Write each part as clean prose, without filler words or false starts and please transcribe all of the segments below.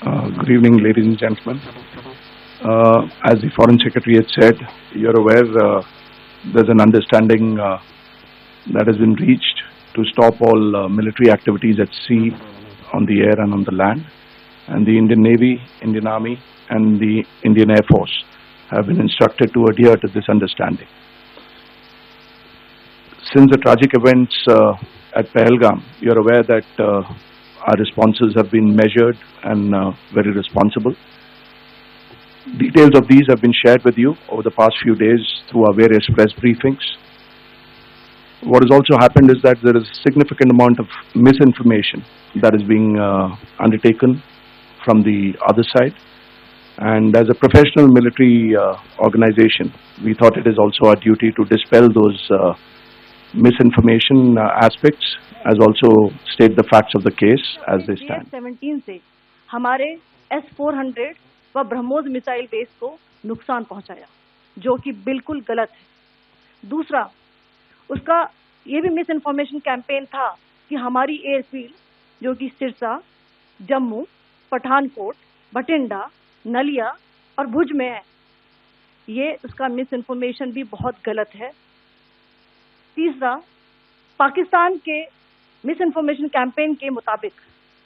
Good evening, ladies and gentlemen. As the Foreign Secretary had said, you're aware there's an understanding that has been reached to stop all military activities at sea, on the air and on the land. And the Indian Navy, Indian Army and the Indian Air Force have been instructed to adhere to this understanding. Since the tragic events at Pahalgam, you're aware that our responses have been measured and very responsible. Details of these have been shared with you over the past few days through our various press briefings. What has also happened is that there is a significant amount of misinformation that is being undertaken from the other side. And as a professional military organization, we thought it is also our duty to dispel those misinformation aspects, as also state the facts of the case as they stand. 17 से हमारे S-400 व BrahMos missile base को नुकसान पहुंचाया, जो कि बिल्कुल गलत है। दूसरा, उसका ये भी मिस इन्फॉर्मेशन कैंपेन था कि हमारी एयरफील्ड जो कि सिरसा, जम्मू, पठानकोट, बठिंडा, नलिया और भुज में है, ये उसका मिस इन्फॉर्मेशन भी बहुत गलत है। तीसरा, पाकिस्तान के मिस इन्फॉर्मेशन कैंपेन के मुताबिक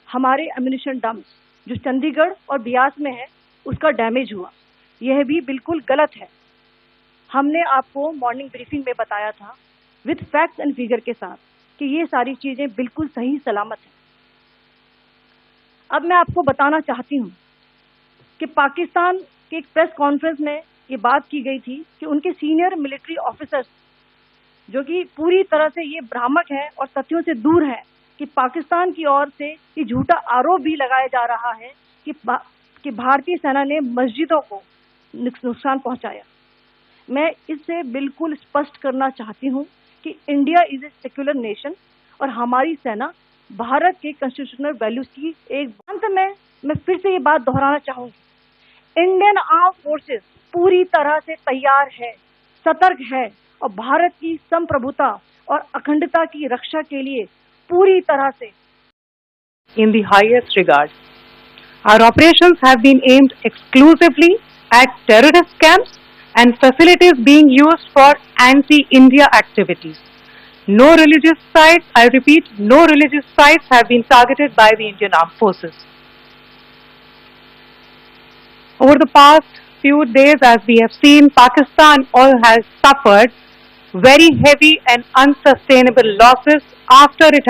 हमारे एम्यूनिशन डम्प्स जो चंडीगढ़ और बियास में है उसका डैमेज हुआ, यह भी बिल्कुल गलत है। हमने आपको मॉर्निंग ब्रीफिंग में बताया था विद फैक्ट्स एंड फिगर के साथ कि ये सारी चीजें बिल्कुल सही सलामत हैं। अब मैं आपको बताना चाहती हूँ कि पाकिस्तान के एक प्रेस कॉन्फ्रेंस में ये बात की गई थी कि उनके सीनियर मिलिट्री ऑफिसर्स जो कि पूरी तरह से ये भ्रामक है और तथ्यों से दूर है कि पाकिस्तान की ओर से ये झूठा आरोप भी लगाया जा रहा है कि भारतीय सेना ने मस्जिदों को नुकसान पहुंचाया। मैं इससे बिल्कुल स्पष्ट करना चाहती हूं कि India is a secular nation और हमारी सेना भारत के कॉन्स्टिट्यूशनल वैल्यूज की एक अंत में मैं फिर से ये बात दोहराना चाहूंगी, इंडियन आर्म फोर्सेस पूरी तरह से तैयार है, सतर्क है और भारत की संप्रभुता और अखंडता की रक्षा के लिए पूरी तरह से in the highest regard. Our operations have been aimed exclusively at terrorist camps and facilities being used for anti-India activities. No religious sites, I repeat, no religious sites have been targeted by the Indian Armed Forces. Over the past few days, as we have seen, Pakistan has suffered very heavy and unsustainable losses after it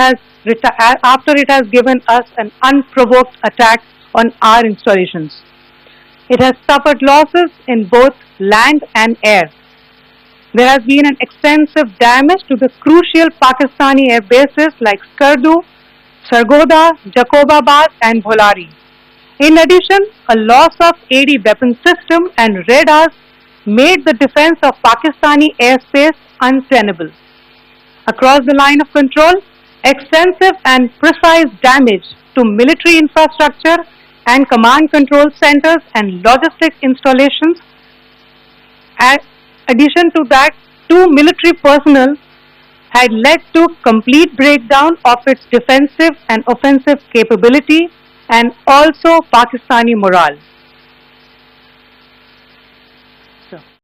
has given us an unprovoked attack on our installations. It has suffered losses in both land and air. There has been an extensive damage to the crucial Pakistani air bases like Skardu, Sargodha, Jacobabad and Bholari. In addition, a loss of AD weapon system and radars made the defense of Pakistani airspace untenable. Across the line of control, extensive and precise damage to military infrastructure and command control centers and logistic installations. In addition to that, 2 military personnel had led to complete breakdown of its defensive and offensive capability and also Pakistani morale.